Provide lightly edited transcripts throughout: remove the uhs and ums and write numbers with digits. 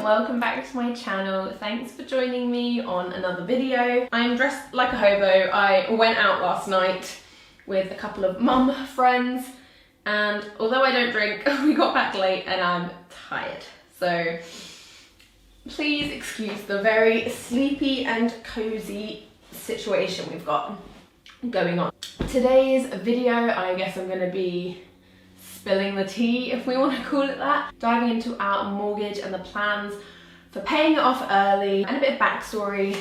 and welcome back to my channel. Thanks for joining me on another video. I'm dressed like a hobo. I went out last night with a couple of mum friends, and although I don't drink, we got back late and I'm tired. So please excuse the very sleepy and cozy situation we've got going on. Today's video, I guess I'm going to be spilling the tea, if we want to call it that, diving into our mortgage and the plans for paying it off early, and a bit of backstory,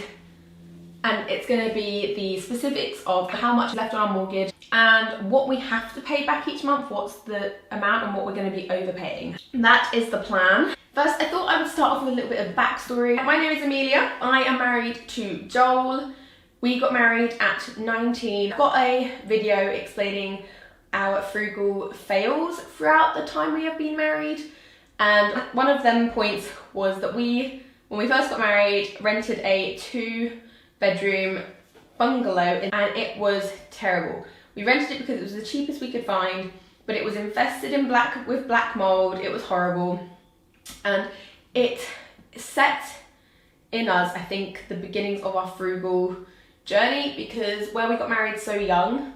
and it's going to be the specifics of how much is left on our mortgage and what we have to pay back each month, what's the amount and what we're going to be overpaying. That is the plan. First, I thought I would start off with a little bit of backstory. My name is Amelia. I am married to Joel. We got married at 19. I've got a video explaining our frugal fails throughout the time we have been married, and one of them points was that we, when we first got married, rented a 2-bedroom bungalow, and it was terrible. We rented it because it was the cheapest we could find, but it was infested in with black mold. It was horrible, and it set in us, I think, the beginnings of our frugal journey, because where we got married so young,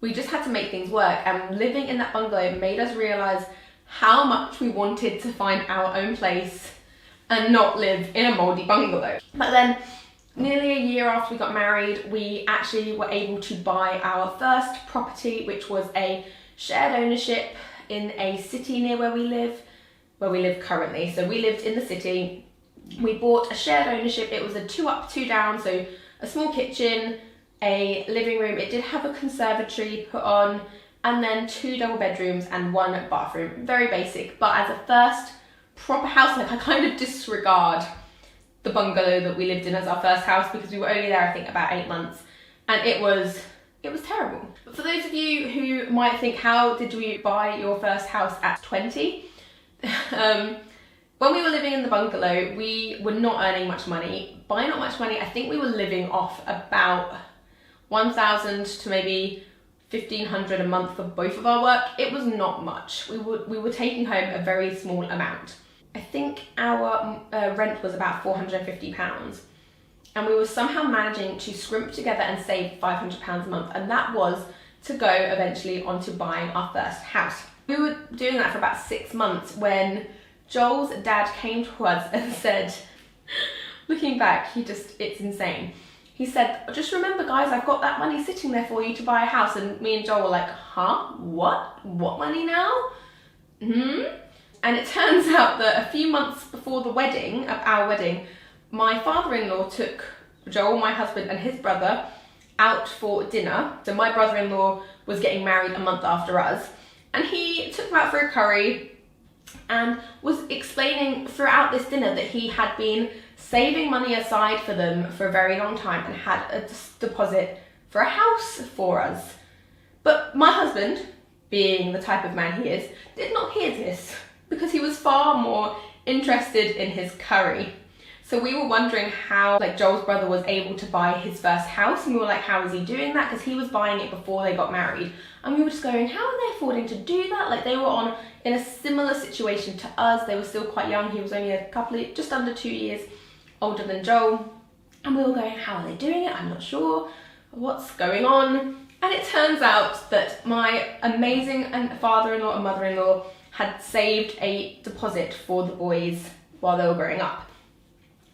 we just had to make things work, and living in that bungalow made us realise how much we wanted to find our own place and not live in a mouldy bungalow. But then, nearly a year after we got married, we actually were able to buy our first property, which was a shared ownership in a city near where we live currently. So we lived in the city. We bought a shared ownership. It was a 2 up, 2 down, so a small kitchen, a living room. It did have a conservatory put on, and then 2 double bedrooms and 1 bathroom. Very basic, but as a first proper house, like, I kind of disregard the bungalow that we lived in as our first house, because we were only there, I think, about 8 months, and it was terrible. But for those of you who might think, how did you buy your first house at 20? When we were living in the bungalow, we were not earning much money. By not much money, I think we were living off about 1,000 to maybe 1,500 a month for both of our work. It was not much. We were taking home a very small amount. I think our rent was about £450, and we were somehow managing to scrimp together and save £500 a month, and that was to go eventually onto buying our first house. We were doing that for about 6 months when Joel's dad came to us and said, looking back, it's insane. He said, just remember guys, I've got that money sitting there for you to buy a house. And me and Joel were like, huh? What? What money now? And it turns out that a few months before our wedding, my father-in-law took Joel, my husband, and his brother out for dinner. So my brother-in-law was getting married a month after us, and he took them out for a curry and was explaining throughout this dinner that he had been saving money aside for them for a very long time and had a deposit for a house for us. But my husband, being the type of man he is, did not hear this, because he was far more interested in his curry. So we were wondering how, like, Joel's brother was able to buy his first house, and we were like, how is he doing that? Because he was buying it before they got married, and we were just going, how are they affording to do that? Like, they were in a similar situation to us. They were still quite young. He was only just under 2 years older than Joel, and we were going, how are they doing it? I'm not sure what's going on. And it turns out that my amazing father-in-law and mother-in-law had saved a deposit for the boys while they were growing up.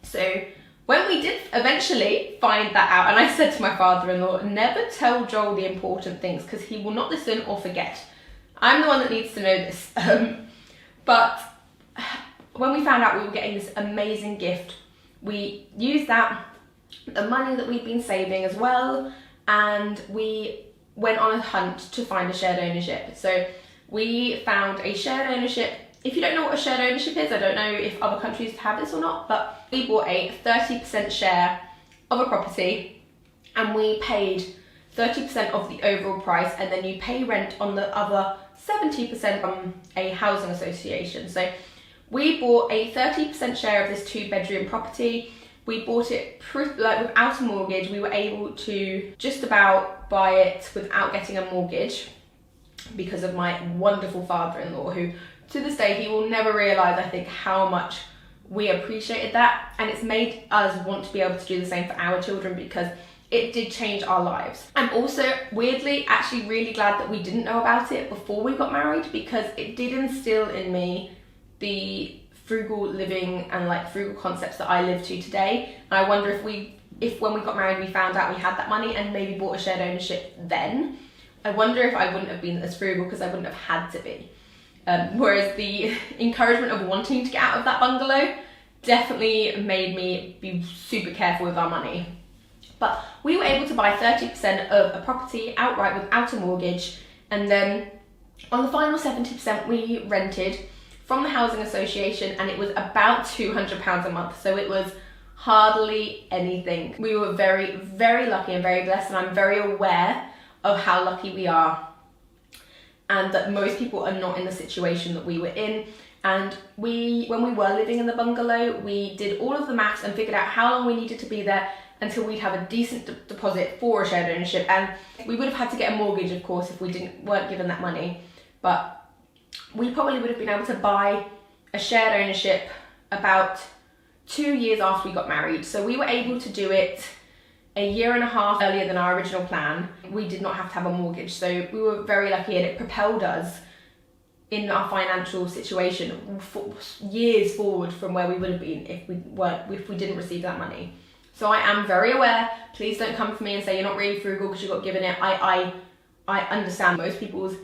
So when we did eventually find that out, and I said to my father-in-law, never tell Joel the important things, because he will not listen or forget. I'm the one that needs to know this. But when we found out we were getting this amazing gift, we used the money that we'd been saving as well, and we went on a hunt to find a shared ownership. So we found a shared ownership. If you don't know what a shared ownership is, I don't know if other countries have this or not, but we bought a 30% share of a property, and we paid 30% of the overall price, and then you pay rent on the other 70% from a housing association. So we bought a 30% share of this 2-bedroom property. We bought it without a mortgage. We were able to just about buy it without getting a mortgage because of my wonderful father-in-law, who to this day, he will never realise, I think, how much we appreciated that, and it's made us want to be able to do the same for our children because it did change our lives. I'm also weirdly actually really glad that we didn't know about it before we got married, because it did instill in me the frugal living and like frugal concepts that I live to today. And I wonder if when we got married we found out we had that money and maybe bought a shared ownership then, I wonder if I wouldn't have been as frugal because I wouldn't have had to be. Whereas the encouragement of wanting to get out of that bungalow definitely made me be super careful with our money. But we were able to buy 30% of a property outright without a mortgage, and then on the final 70% we rented from the housing association, and it was about £200 a month, so it was hardly anything. We were very, very lucky and very blessed, and I'm very aware of how lucky we are, and that most people are not in the situation that we were in. And when we were living in the bungalow, we did all of the maths and figured out how long we needed to be there until we'd have a decent deposit for a shared ownership. And we would have had to get a mortgage, of course, if we weren't given that money. But we probably would have been able to buy a shared ownership about 2 years after we got married. So we were able to do it a year and a half earlier than our original plan. We did not have to have a mortgage, so we were very lucky, and it propelled us in our financial situation for years forward from where we would have been if we didn't receive that money. So I am very aware. Please don't come for me and say you're not really frugal because you got given it. I understand most people's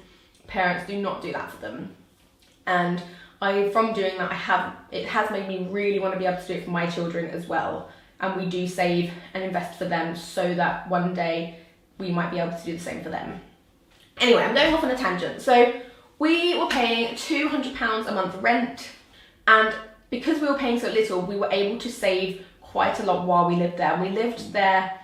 parents do not do that for them, and from doing that, it has made me really want to be able to do it for my children as well. And we do save and invest for them so that one day we might be able to do the same for them. Anyway, I'm going off on a tangent. So we were paying £200 a month rent, and because we were paying so little, we were able to save quite a lot while we lived there. We lived there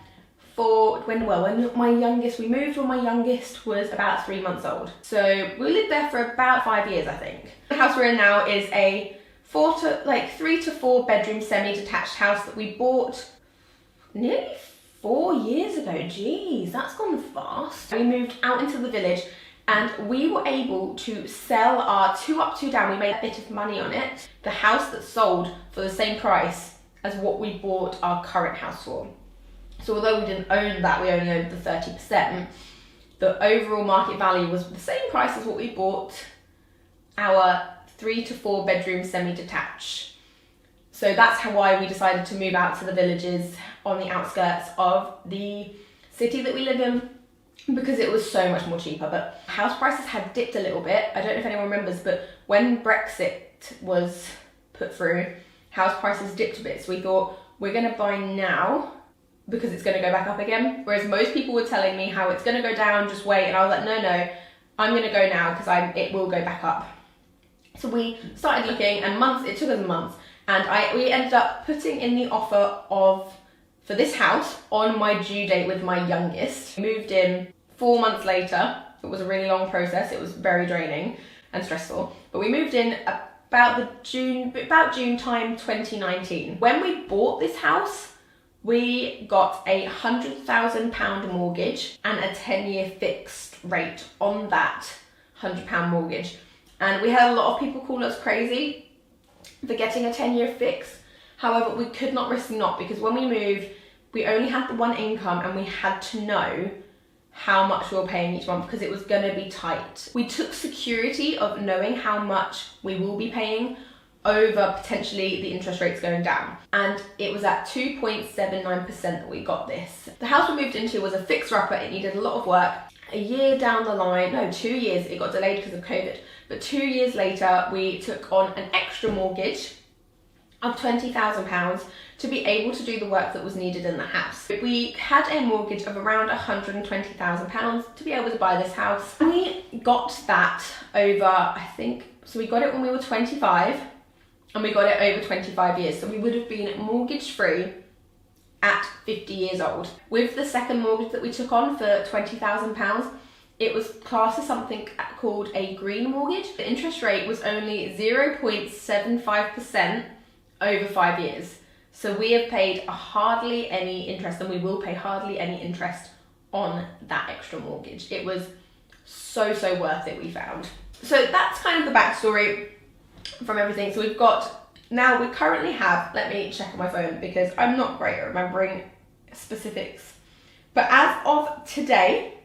we moved when my youngest was about 3 months old. So we lived there for about 5 years, I think. The house we're in now is a 3 to 4 bedroom semi-detached house that we bought nearly 4 years ago. Jeez, that's gone fast. We moved out into the village, and we were able to sell our 2 up, 2 down. We made a bit of money on it. The house that sold for the same price as what we bought our current house for. So although we didn't own that, we only owned the 30%, the overall market value was the same price as what we bought our 3 to 4 bedroom semi-detached. So that's why we decided to move out to the villages on the outskirts of the city that we live in, because it was so much more cheaper. But house prices had dipped a little bit. I don't know if anyone remembers, but when Brexit was put through, house prices dipped a bit. So we thought, we're going to buy now because it's going to go back up again. Whereas most people were telling me how it's going to go down, just wait. And I was like, no, I'm going to go now because it will go back up. So we started looking, and it took us months. And we ended up putting in the offer for this house on my due date with my youngest. We moved in 4 months later. It was a really long process. It was very draining and stressful. But we moved in about June time 2019. When we bought this house, we got a £100,000 mortgage and a 10-year fixed rate on that £100 mortgage. And we had a lot of people call us crazy for getting a 10-year fix. However, we could not risk not, because when we moved, we only had the one income and we had to know how much we were paying each month because it was going to be tight. We took security of knowing how much we will be paying over potentially the interest rates going down. And it was at 2.79% that we got this. The house we moved into was a fixer-upper. It needed a lot of work. A year down the line, no, 2 years, it got delayed because of COVID. But 2 years later, we took on an extra mortgage of £20,000 to be able to do the work that was needed in the house. We had a mortgage of around £120,000 to be able to buy this house. We got that over, so we got it when we were 25, and we got it over 25 years. So we would have been mortgage free at 50 years old. With the second mortgage that we took on for £20,000, it was classed as something called a green mortgage. The interest rate was only 0.75% over 5 years. So we have paid hardly any interest, and we will pay hardly any interest on that extra mortgage. It was so worth it, we found. So that's kind of the backstory from everything. So we've got Now we currently have, let me check on my phone because I'm not great at remembering specifics. But as of today,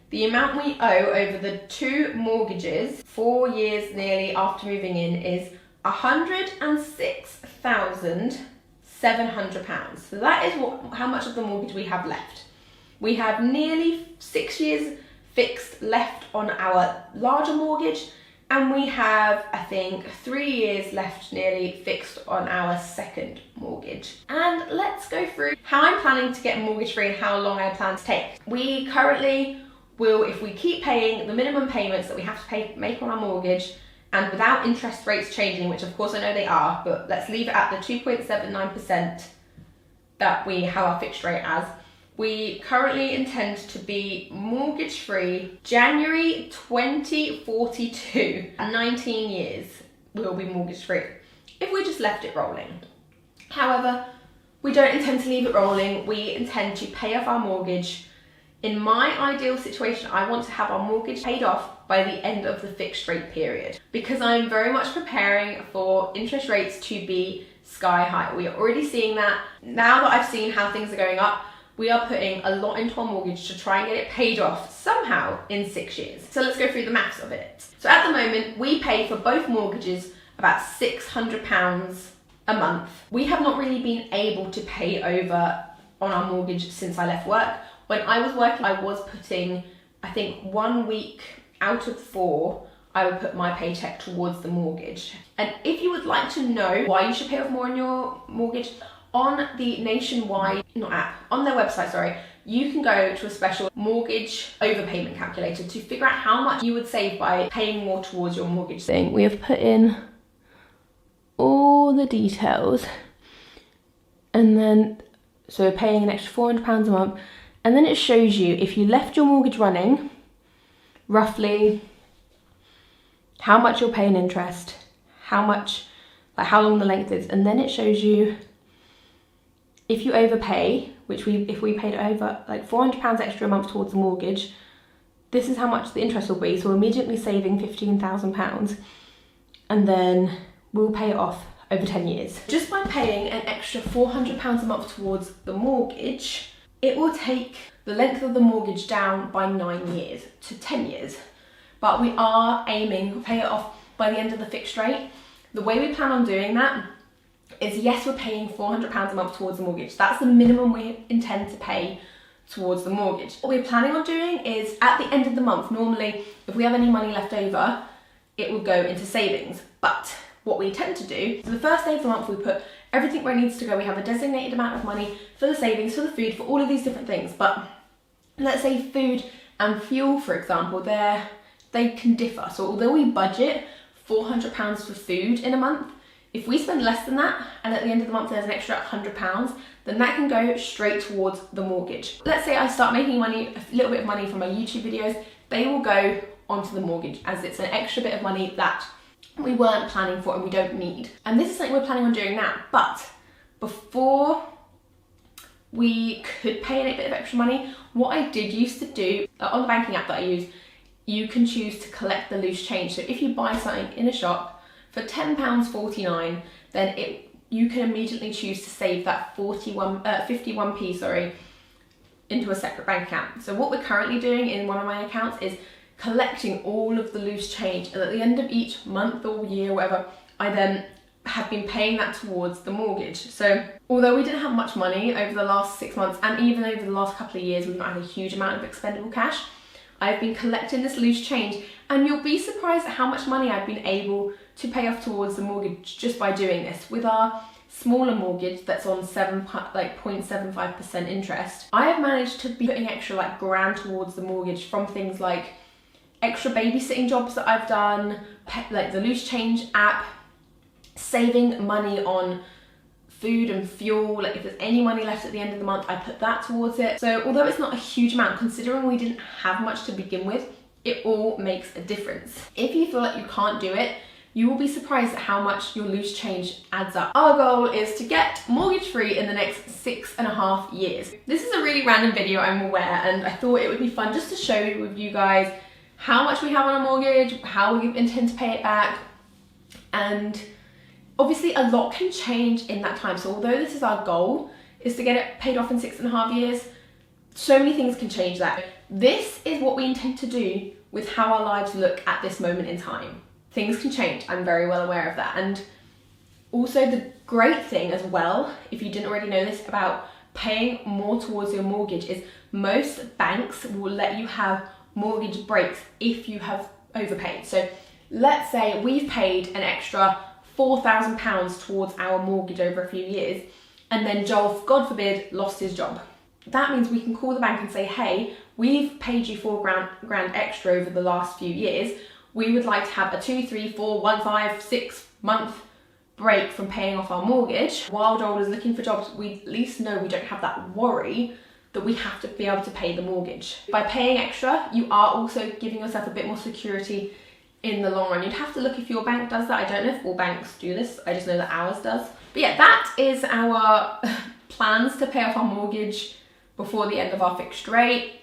the amount we owe over the 2 mortgages, 4 years nearly after moving in, is £106,700. So that is how much of the mortgage we have left. We have nearly 6 years fixed left on our larger mortgage, and we have, I think, 3 years left nearly fixed on our second mortgage. And let's go through how I'm planning to get mortgage free and how long I plan to take. We currently will, if we keep paying the minimum payments that we have to make on our mortgage, and without interest rates changing, which of course I know they are, but let's leave it at the 2.79% that we have our fixed rate as. We currently intend to be mortgage free January 2042. At 19 years, we'll be mortgage free if we just left it rolling. However, we don't intend to leave it rolling. We intend to pay off our mortgage. In my ideal situation, I want to have our mortgage paid off by the end of the fixed rate period, because I'm very much preparing for interest rates to be sky high. We are already seeing that. Now that I've seen how things are going up, we are putting a lot into our mortgage to try and get it paid off somehow in 6 years. So let's go through the maths of it. So at the moment, we pay for both mortgages about £600 a month. We have not really been able to pay over on our mortgage since I left work. When I was working, I was putting, I think 1 week out of 4, I would put my paycheck towards the mortgage. And if you would like to know why you should pay off more on your mortgage, on the Nationwide, on their website, sorry, you can go to a special mortgage overpayment calculator to figure out how much you would save by paying more towards your mortgage thing. We have put in all the details, and then, so we're paying an extra £400 a month, and then it shows you if you left your mortgage running, roughly how much you'll pay in interest, how much, like how long the length is, and then it shows you if you overpay, which if we paid over like £400 extra a month towards the mortgage, this is how much the interest will be. So we're immediately saving £15,000, and then we'll pay it off over 10 years. Just by paying an extra £400 a month towards the mortgage, it will take the length of the mortgage down by 9 years to 10 years. But we are aiming to pay it off by the end of the fixed rate. The way we plan on doing that is, yes, we're paying £400 a month towards the mortgage. That's the minimum we intend to pay towards the mortgage. What we're planning on doing is, at the end of the month, normally if we have any money left over, it will go into savings. But what we tend to do, so the first day of the month we put everything where it needs to go. We have a designated amount of money for the savings, for the food, for all of these different things. But let's say food and fuel, for example, they can differ. So although we budget £400 for food in a month, if we spend less than that, and at the end of the month there's an extra £100, then that can go straight towards the mortgage. Let's say I start making money, a little bit of money from my YouTube videos, they will go onto the mortgage, as it's an extra bit of money that we weren't planning for and we don't need. And this is something we're planning on doing now. But before we could pay a bit of extra money, what I did used to do, on the banking app that I use, you can choose to collect the loose change. So if you buy something in a shop for £10.49, then you can immediately choose to save that 51p into a separate bank account. So what we're currently doing in one of my accounts is collecting all of the loose change, and at the end of each month or year, whatever, I then have been paying that towards the mortgage. So although we didn't have much money over the last 6 months, and even over the last couple of years we've not had a huge amount of expendable cash, I've been collecting this loose change, and you'll be surprised at how much money I've been able to pay off towards the mortgage just by doing this. With our smaller mortgage that's on 0.75% interest, I have managed to be putting extra like £1,000 towards the mortgage from things like extra babysitting jobs that I've done, like the loose change app, saving money on food and fuel. Like if there's any money left at the end of the month, I put that towards it. So although it's not a huge amount, considering we didn't have much to begin with, it all makes a difference. If you feel like you can't do it, you will be surprised at how much your loose change adds up. Our goal is to get mortgage free in the next 6.5 years. This is a really random video, I'm aware, and I thought it would be fun just to show with you guys how much we have on a mortgage, how we intend to pay it back, and Obviously, a lot can change in that time. So although this is our goal, is to get it paid off in 6.5 years, so many things can change that. This is what we intend to do with how our lives look at this moment in time. Things can change, I'm very well aware of that. And also the great thing as well, if you didn't already know this, about paying more towards your mortgage is most banks will let you have mortgage breaks if you have overpaid. So let's say we've paid an extra £4,000 towards our mortgage over a few years, and then Joel, God forbid, lost his job. That means we can call the bank and say, hey, we've paid you £4,000 extra over the last few years. We would like to have a 2, 3, 4, 1, 5, 6 month break from paying off our mortgage. While Joel is looking for jobs, we at least know we don't have that worry that we have to be able to pay the mortgage. By paying extra, you are also giving yourself a bit more security in the long run. You'd have to look if your bank does that. I don't know if all banks do this. I just know that ours does. But yeah, that is our plans to pay off our mortgage before the end of our fixed rate.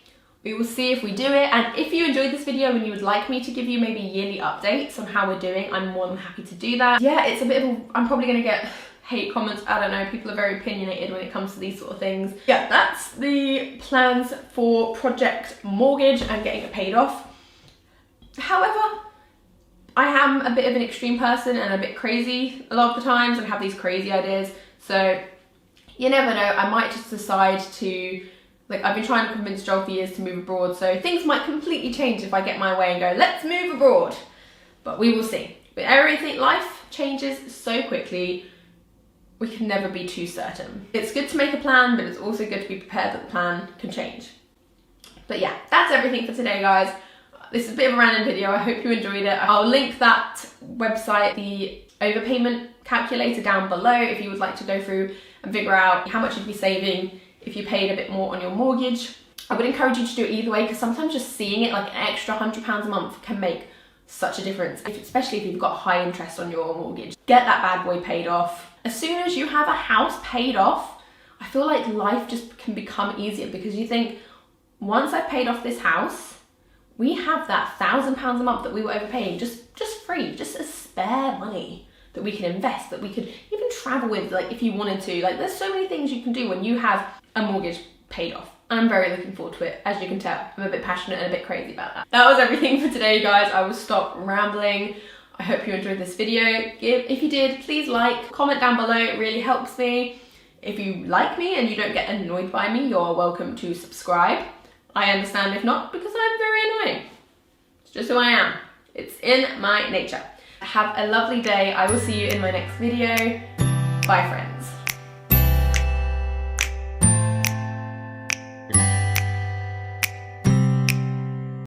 We will see if we do it. And if you enjoyed this video and you would like me to give you maybe yearly updates on how we're doing, I'm more than happy to do that. Yeah, it's a bit of a, I'm probably gonna get hate comments. I don't know, people are very opinionated when it comes to these sort of things. Yeah, that's the plans for Project Mortgage and getting it paid off. However, I am a bit of an extreme person and a bit crazy a lot of the times and have these crazy ideas. So you never know, I might just decide to, like, I've been trying to convince Joel for years to move abroad, so things might completely change if I get my way and go, let's move abroad. But we will see. But everything, life changes so quickly, we can never be too certain. It's good to make a plan, but it's also good to be prepared that the plan can change. But yeah, that's everything for today, guys. This is a bit of a random video. I hope you enjoyed it. I'll link that website, the overpayment calculator, down below if you would like to go through and figure out how much you'd be saving if you paid a bit more on your mortgage. I would encourage you to do it either way, because sometimes just seeing it, like an extra £100 a month, can make such a difference, especially if you've got high interest on your mortgage. Get that bad boy paid off. As soon as you have a house paid off, I feel like life just can become easier, because you think, once I've paid off this house, we have that £1,000 a month that we were overpaying just free, just as spare money that we can invest, that we could even travel with, like, if you wanted to. Like, there's so many things you can do when you have a mortgage paid off. I'm very looking forward to it. As you can tell, I'm a bit passionate and a bit crazy about that. That was everything for today, guys. I will stop rambling. I hope you enjoyed this video. If you did, please like, comment down below. It really helps me. If you like me and you don't get annoyed by me, you're welcome to subscribe. I understand if not, because I'm very annoying. It's just who I am. It's in my nature. Have a lovely day. I will see you in my next video. Bye, friends.